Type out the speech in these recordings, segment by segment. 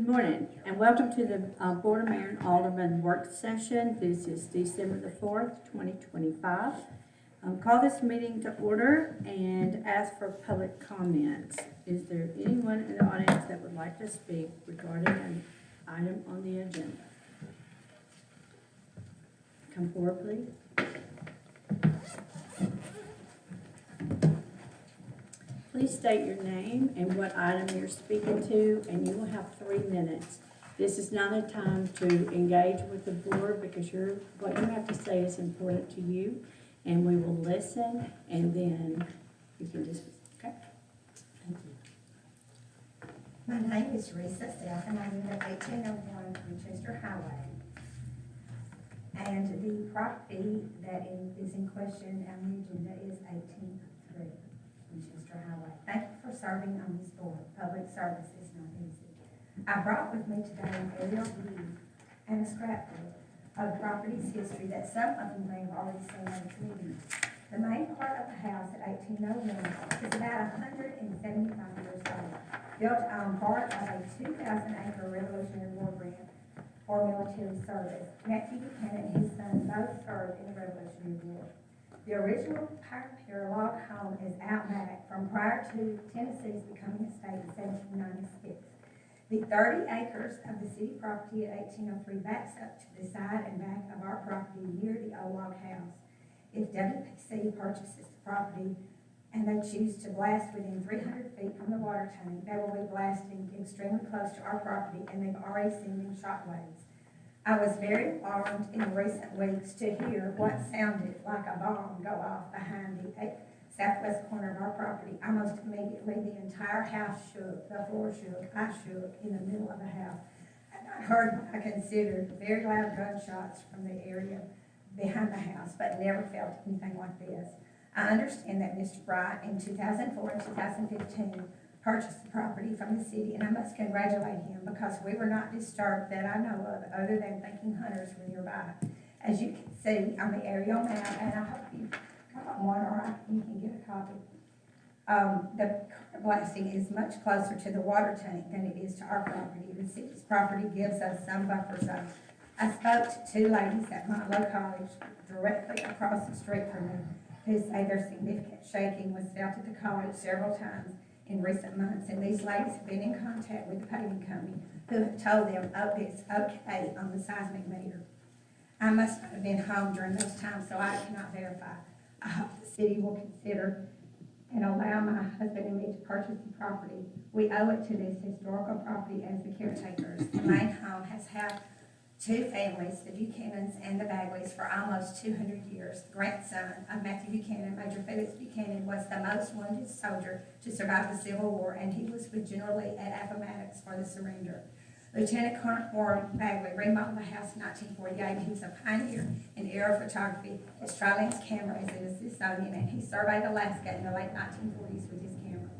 Good morning, and welcome to the Board of Mayor and Alderman Work Session. This is December the 4th, 2025. Call this meeting to order and ask for public comments. Is there anyone in the audience that would like to speak regarding an item on the agenda? Come forward, please. Please state your name and what item you're speaking to, and you will have 3 minutes. This is not a time to engage with the board because what you have to say is important to you, and we will listen, and then you can just, okay? Thank you. My name is Teresa Self, and I live at 1801 Winchester Highway. And the property that is in question on the agenda is 1803 Winchester Highway. Thank you for serving on this board. Public service is not easy. I brought with me today an aerial view and a scrapbook of the property's history that some of you may have already seen on TV. The main part of the house at 1801 is about 175 years old, built on part of a 2,000-acre Revolutionary War grant for military service. Matthew Buchanan and his son both served in the Revolutionary War. The original pier log home is out back from prior to Tennessee's becoming a state in 1796. The 30 acres of the city property at 1803 backs up to the side and back of our property near the old log house. If WPC purchases the property and they choose to blast within 300 feet from the water tank, they will be blasting extremely close to our property, and they've already seen them shockwaves. I was very alarmed in recent weeks to hear what sounded like a bomb go off behind the southwest corner of our property. Almost immediately, the entire house shook, the floor shook, I shook in the middle of the house. And I heard what I considered very loud gunshots from the area behind the house, but never felt anything like this. I understand that Mr. Bright in 2004 and 2015 purchased the property from the city, and I must congratulate him because we were not disturbed that I know of, other than thinking hunters were nearby. As you can see on the aerial map, and I hope you got one or you can get a copy, the blasting is much closer to the water tank than it is to our property. The city's property gives us some buffer zone. I spoke to 2 ladies at Monlow College directly across the street from me who say their significant shaking was felt at the college several times in recent months, and these ladies have been in contact with the paving company who have told them, oh, it's okay on the seismic meter. I must not have been home during those times, so I cannot verify. I hope the city will consider and allow my husband and me to purchase the property. We owe it to this historical property as the caretakers. The main home has had 2 families, the Buchanans and the Bagleys, for almost 200 years. The grandson of Matthew Buchanan, Major Felix Buchanan, was the most wounded soldier to survive the Civil War, and he was with General Lee at Appomattox for the surrender. Lieutenant Colonel Warren Bagley remodeled the house in 1948. He was a pioneer in aerophotography. His Trilance camera is in the Smithsonian, and he surveyed Alaska in the late 1940s with his camera.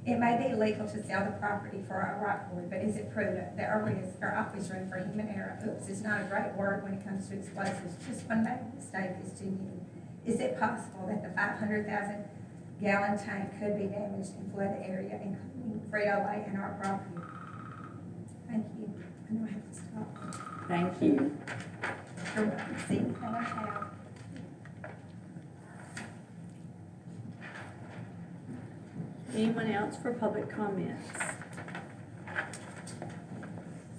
It may be illegal to sell the property for a right for it, but is it prudent? There are risks, there are always room for human error. Oops is not a great word when it comes to explosives. Just one mistake is too many. Is it possible that the 500,000-gallon tank could be damaged and flood the area, including Frito-Lay and our property? Thank you. I know I have to stop. Thank you. You're welcome. See anything I have. Anyone else for public comments?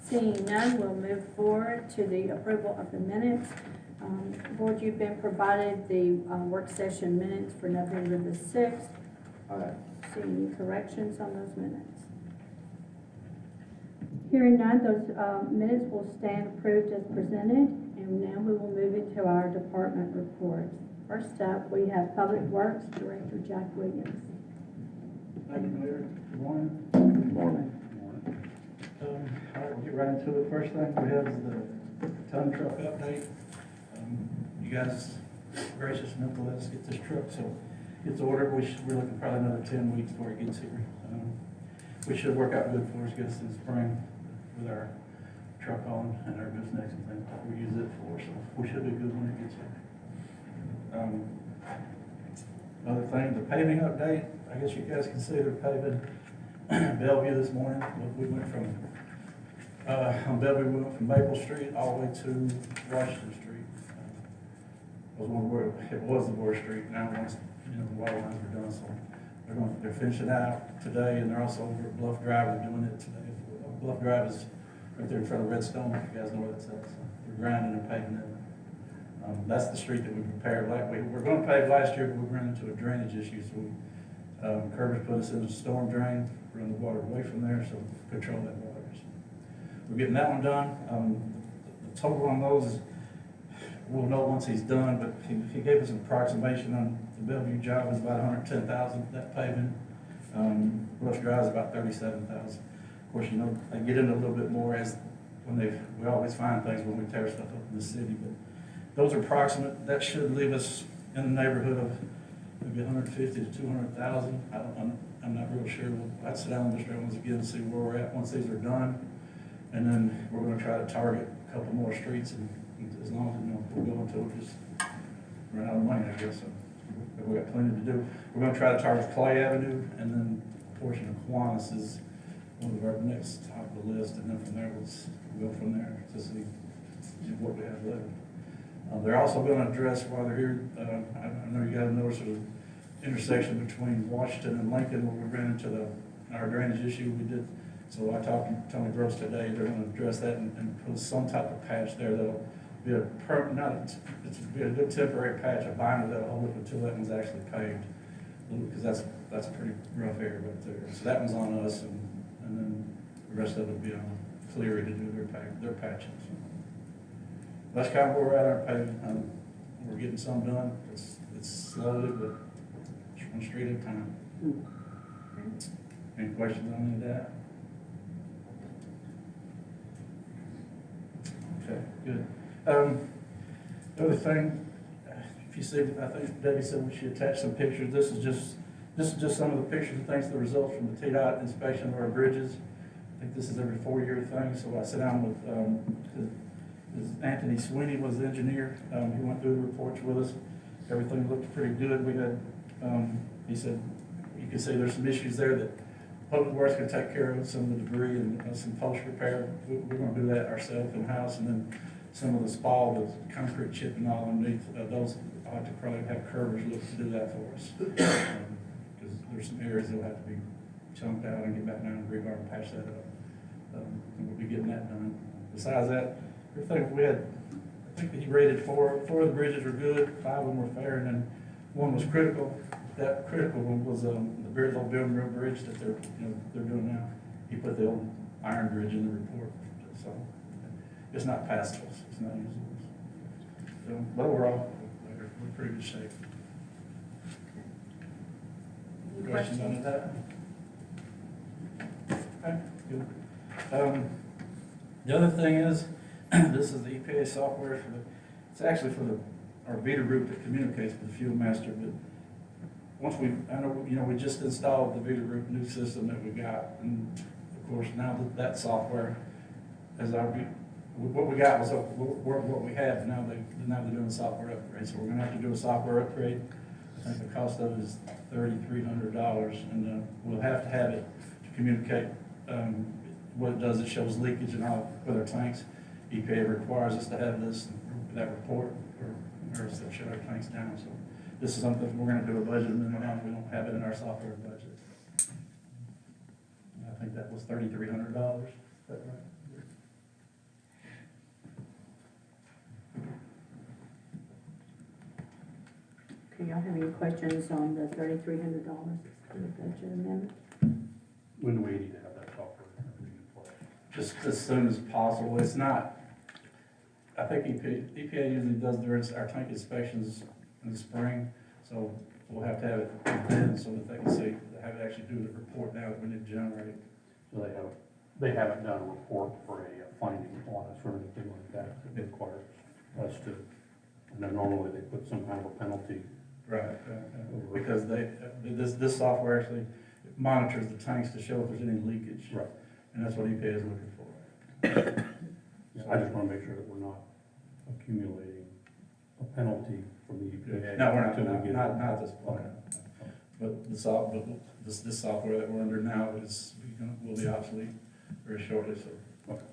Seeing none, we'll move forward to the approval of the minutes. Board, you've been provided the work session minutes for November the 6th. See any corrections on those minutes? Hearing none, those minutes will stand approved as presented, and now we will move into our department reports. First up, we have Public Works Director Jack Williams. Thank you, Mayor. Good morning. Good morning. All right, we'll get right into it. First thing we have is the ton truck update. You guys gracious enough to let us get this truck, so it's ordered. We're looking probably another 10 weeks before it gets here. We should work out good for us, get us in the spring with our truck on and our goosenecks and things that we use it for, so we should be good when it gets here. Another thing, the paving update. I guess you guys can see they're paving Bellevue this morning. We went from On Bellevue, we went from Maple Street all the way to Washington Street. It was the worst street, now once, the water lines were done, so they're finishing out today, and they're also over at Bluff Drive, they're doing it today. Bluff Drive is right there in front of Redstone, if you guys know where that's at, so they're grinding and paving it. That's the street that we prepared, we were gonna pave last year, but we ran into a drainage issue, so Kirby's put us in a storm drain, run the water away from there, so control that water. So we're getting that one done. The total on those is, we'll know once he's done, but he gave us an approximation on the Bellevue job is about $110,000, that paving. Bluff Drive is about $37,000. Of course, they get into a little bit more as we always find things when we tear stuff up in the city, but those are approximate. That should leave us in the neighborhood of maybe 150 to 200,000. I'm not real sure. I'd sit down with Mr. Evans again and see where we're at once these are done. And then we're gonna try to target a couple more streets, and as long as, we'll go until we just run out of money, I guess. So we got plenty to do. We're gonna try to target Clay Avenue, and then a portion of Kiwanis is one of our next top of the list, and then from there, we'll go from there to see what we have left. They're also gonna address while they're here, I know you guys noticed there's an intersection between Washington and Lincoln where we ran into our drainage issue we did. So I talked to Tony Gross today, they're gonna address that and put some type of patch there that'll be it's be a good temporary patch, a binder that'll hold it until that one's actually paved. Because that's a pretty rough area right there. So that one's on us, and then the rest of it will be on Cleary to do their patching. So that's kind of where we're at our paving. We're getting some done. It's slowly, but just one street at a time. Any questions on any of that? Okay, good. The other thing, if you see, I think Debbie said we should attach some pictures. This is just some of the pictures and things, the results from the TDOT inspection of our bridges. I think this is every 4-year thing. So I sat down with Anthony Sweeney was the engineer. He went through the reports with us. Everything looked pretty good. We had, he said, you can see there's some issues there that Public Works can take care of, some of the debris and some post repair. We're going to do that ourselves in-house, and then some of the spall, the concrete chipping all underneath, those I'll have to probably have Curvers look to do that for us. Because there's some areas that'll have to be chunked out and get back down and rebar and patch that up. And we'll be getting that done. Besides that, everything we had, I think that he rated four of the bridges were good, 5 of them were fair, and then one was critical. That critical one was the very low building road bridge that they're doing now. He put the old iron bridge in the report, so it's not passable. It's not usable. So, but overall, we're in pretty good shape. Any Questions on that? Okay, good. The other thing is, this is the EPA software it's actually for our beta group that communicates with the fuel master, but once I know, we just installed the Vita Group new system that we got, and of course now that software, what we got was what we had, and now they're doing a software upgrade. So we're gonna have to do a software upgrade. I think the cost of it is $3,300, and we'll have to have it to communicate. What it does, it shows leakage and all with our tanks. EPA requires us to have that report, or else they'll shut our tanks down. So this is something we're going to do a budget amendment on. We don't have it in our software budget. I think that was $3,300. Is that right? Okay, y'all have any questions on the $3,300 for the budget amendment? When do we need to have that software in place? Just as soon as possible. It's not, I think EPA usually does our tank inspections in the spring, so we'll have to have it then so that they can see, have it actually do the report now that we need to generate. So they haven't done a report for a finding on us or anything like that. It requires us to, and then normally they put some kind of a penalty. Right. Because this software actually monitors the tanks to show if there's any leakage. Right. And that's what EPA is looking for. Yeah, I just want to make sure that we're not accumulating a penalty from the EPA. No, we're not at this point. Okay. But this software that we're under now will be obsolete very shortly, so. Okay.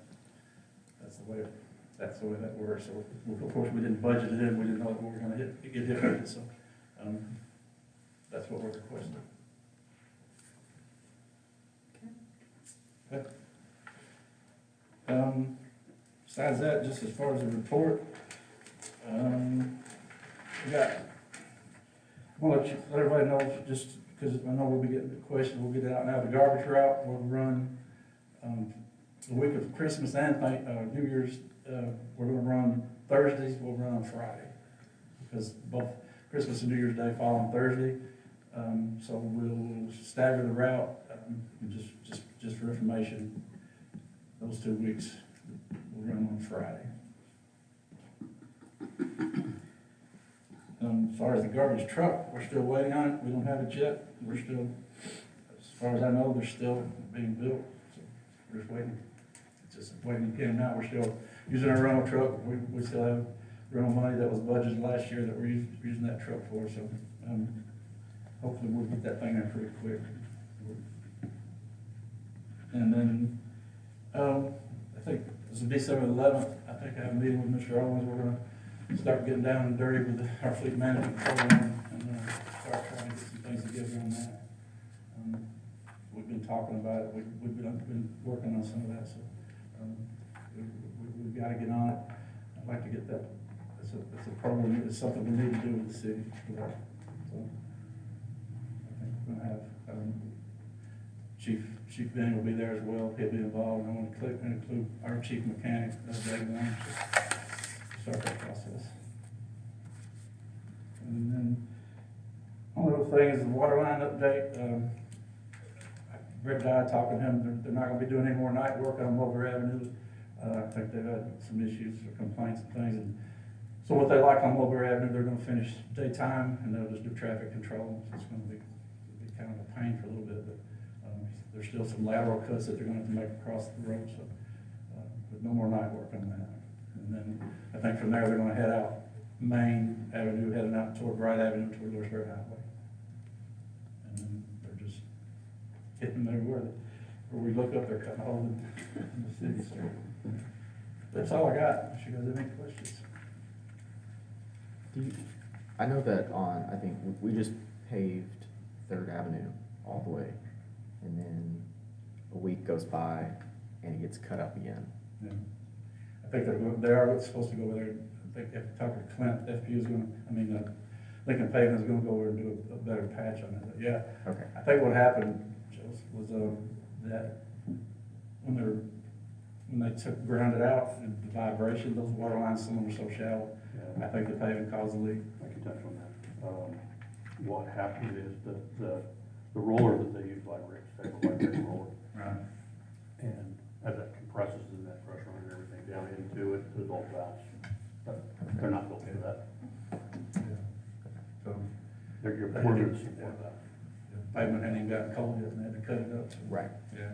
that's the way that works. So, of course, we didn't budget it in, we didn't know that we were gonna get hit with it, so, that's what we're requesting. Okay. Besides that, just as far as the report, we got, I want to let everybody know, just because I know we'll be getting the questions, we'll get it out now, the garbage route will run, the week of Christmas and New Year's, we're gonna run Thursdays, we'll run on Friday, because both Christmas and New Year's Day fall on Thursday, so we'll stagger the route, and just for information, those 2 weeks, we'll run on Friday. As far as the garbage truck, we're still waiting on it, we don't have it yet, we're still, as far as I know, they're still being built, so we're just waiting. Just waiting to get them out, we're still using our rental truck, we still have rental money that was budgeted last year that we're using that truck for, so, hopefully we'll get that thing in pretty quick. And then, I think this is December 11th, I think I have a meeting with Mr. Owens, we're gonna start getting down and dirty with our fleet management program and start trying to get some things together on that. We've been talking about it, we've been working on some of that, so we've got to get on it. I'd like to get that, it's a program, it's something we need to do with the city. So I think we're gonna have, Chief Benny will be there as well, he'll be involved, and I want to include our chief mechanic, Dave Warren, to start that process. And then, one other thing is the water line update. Rick Dye talking to him, they're not gonna be doing any more night work on Mulberry Avenue. I think they've had some issues or complaints and things, and so what they like on Mulberry Avenue, they're gonna finish daytime, and they'll just do traffic control. So it's gonna be kind of a pain for a little bit, but, there's still some lateral cuts that they're gonna have to make across the road, so, but no more night work on that. And then, I think from there, they're gonna head out Main Avenue, heading out toward Wright Avenue, toward Lewisburg Highway. And then they're just hitting everywhere we look up, they're cutting a hole in the city, so. That's all I got, if you guys have any questions. I know that I think we just paved 3rd Avenue all the way, and then a week goes by and it gets cut up again. Yeah. I think they are supposed to go over there, I think after talking to Clint, FP is gonna, Lincoln Paving is gonna go over and do a better patch on it, but yeah. Okay. I think what happened, Joseph, was, that when they ground it out, the vibration, those water lines, some of them were so shallow, Yeah. I think the paving caused the leak. I can touch on that. What happened is that the roller that they use, like Rick said, like Rick roller, Right. and as that compresses the net pressure and everything down into it, there's all valves. But they're not built for that. Yeah. So, We're gonna support that. the pavement hadn't even gotten cold yet, and they had to cut it up. So, Right. yeah.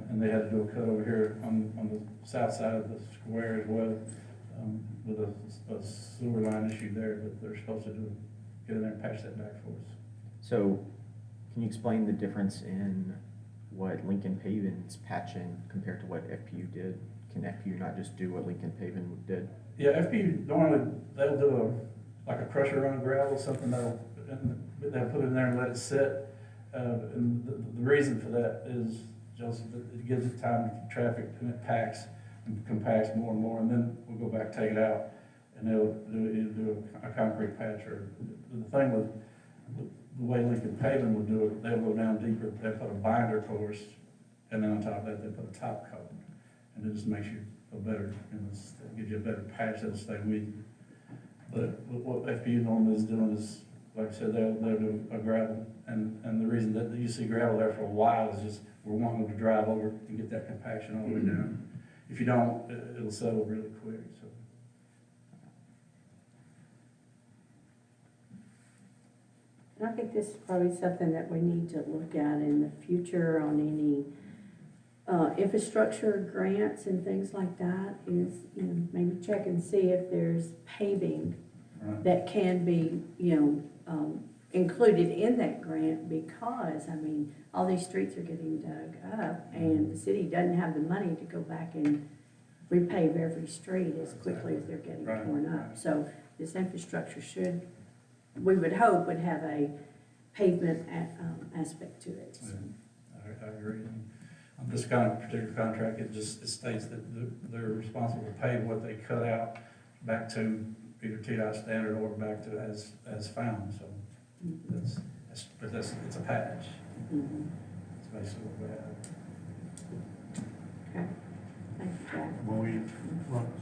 And they had to do a cut over here on the south side of the square as well, with a sewer line issue there, but they're supposed to get in there and patch that back for us. So, can you explain the difference in what Lincoln Paving's patching compared to what FPU did? Can FPU not just do what Lincoln Paving did? Yeah, FP normally, they'll do like a crusher run of gravel, something they'll put it in there and let it sit. And the reason for that is, Joseph, that it gives it time for traffic, and it packs and compacts more and more, and then we'll go back, take it out, and they'll do a concrete patch. Or the thing with the way Lincoln Paving would do it, they'll go down deeper, they put a binder course, and then on top of that, they put a top coat, and it just makes you feel better, and it gives you a better patch that'll stay with you. But what FPU normally is doing is, like I said, they'll do a gravel, and the reason that you see gravel there for a while is just we're wanting to drive over and get that compaction all the way down. If you don't, it'll settle really quick, so. And I think this is probably something that we need to look at in the future on any infrastructure grants and things like that, is, maybe check and see if there's paving Right. that can be, included in that grant, because, all these streets are getting dug up, and the city doesn't have the money to go back and repave every street as quickly as they're getting Right. torn up. So this infrastructure should, we would hope, would have a pavement aspect to it. I agree. And on this kind of particular contract, it states that they're responsible to pay what they cut out back to either TDOT standard or back to as found, so it's a patch. Mhm. It's basically what we have. Okay, thank you, Jack. When we,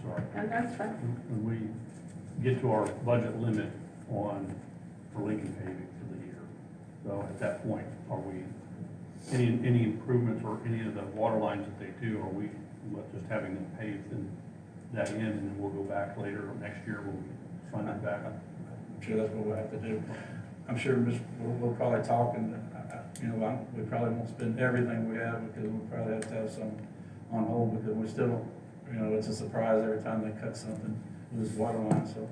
sorry, No, that's fine. when we get to our budget limit for Lincoln paving for the year, so at that point, are we, any improvements or any of the water lines that they do, are we just having them paved and that in, and then we'll go back later or next year, we'll fund it back? I'm sure that's what we'll have to do. I'm sure we'll probably talk, and, we probably won't spend everything we have, because we'll probably have to have some on hold, because we still, it's a surprise every time they cut something with this water line, so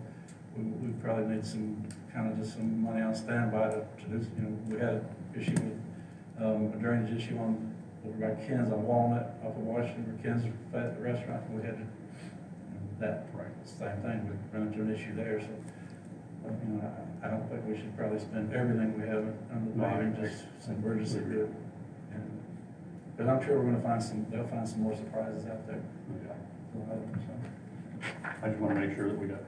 we probably need some, just some money on standby to do, we had an issue with, a drainage issue over by Ken's on Walnut, off of Washington, where Ken's restaurant, and we had to, same thing, we run into an issue there, so, I don't think we should probably spend everything we have on the paving, just some emergency bid. But I'm sure we're gonna they'll find some more surprises out there. I just wanna make sure that we got,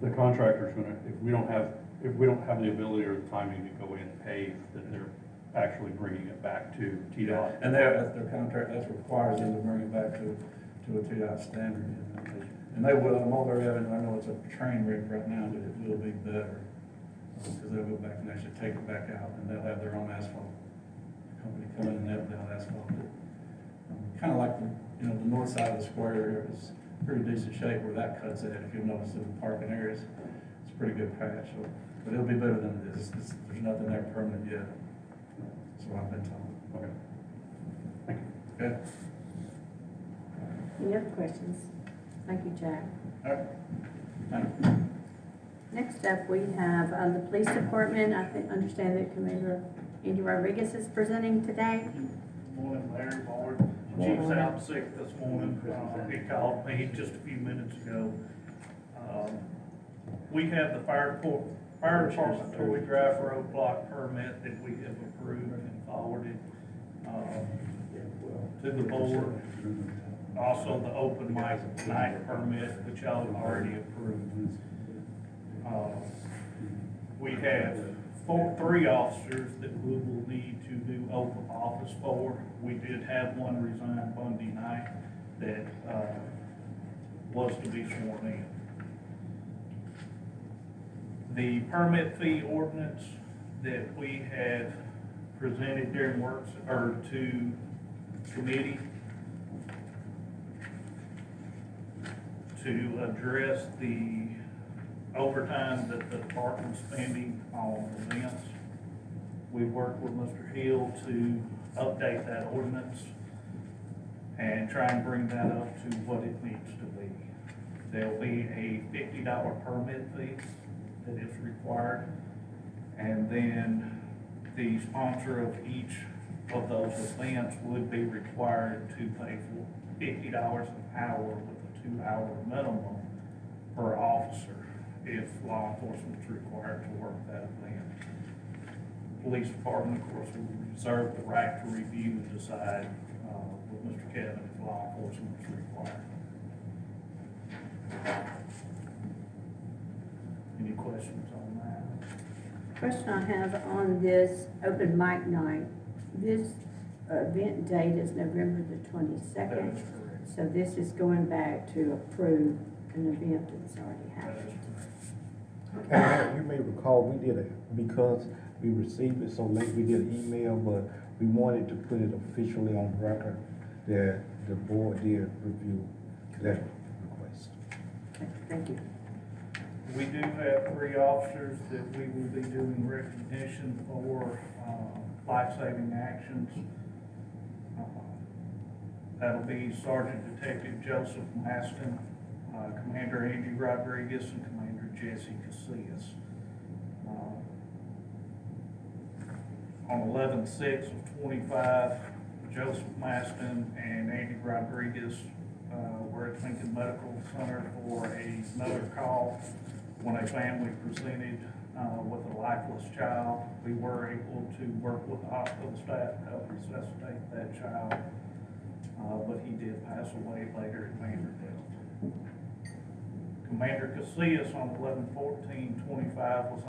the contractor's gonna, if we don't have the ability or the timing to go in and pave, that they're actually bringing it back to TDOT. And that's their contract, that requires them to bring it back to a TDOT standard. And they will, I'm over there, and I know it's a train wreck right now, but it will be better. Because they'll go back and actually take it back out, and they'll have their own asphalt company come in and they'll asphalt it. Kind of like the north side of the square area is pretty decent shape where that cuts at, if you'll notice in the parking areas. It's a pretty good patch, so, but it'll be better than it is. There's nothing there permanent yet. That's what I've been told. Okay. Thank you. Okay? Any other questions? Thank you, Jack. All right. Thank you. Next up, we have the police department. Understand that Commander Andy Rodriguez is presenting today. Morning, Larry, Board. Chief's out sick this morning. He called me just a few minutes ago. We have the fire department Toby Drive roadblock permit that we have approved and forwarded to the board. Also, the open mic night permit, which y'all have already approved. We have three officers that we will need to do oath of office for. We did have one resign Monday night that was to be sworn in. The permit fee ordinance that we have presented during to committee to address the overtime that the department's spending on events. We worked with Mr. Hill to update that ordinance and try and bring that up to what it needs to be. There'll be a $50 permit fee that is required, and then the sponsor of each of those events would be required to pay for $50 an hour with a 2-hour minimum per officer if law enforcement is required to work that event. Police department, of course, will reserve the right to review and decide with Mr. Kevin if law enforcement is required. Any questions on that? Question I have on this open mic night, this event date is November the That 22nd. is correct. So this is going back to approve an event that's already That happened. is correct. And you may recall, we did it, because we received it so late, we did an email, but we wanted to put it officially on record that the board did review that request. Okay, thank you. We do have 3 officers that we will be doing recognition for life-saving actions. That'll be Sergeant Detective Joseph Maston, Commander Andy Rodriguez, and Commander Jesse Casillas. On 11/6 of 25, Joseph Maston and Andy Rodriguez we're at Lincoln Medical Center for another call when a family presented, with a lifeless child. We were able to work with the hospital staff to help resuscitate that child, but he did pass away later at Vanderbilt. Commander Casillas on 11/14/25 was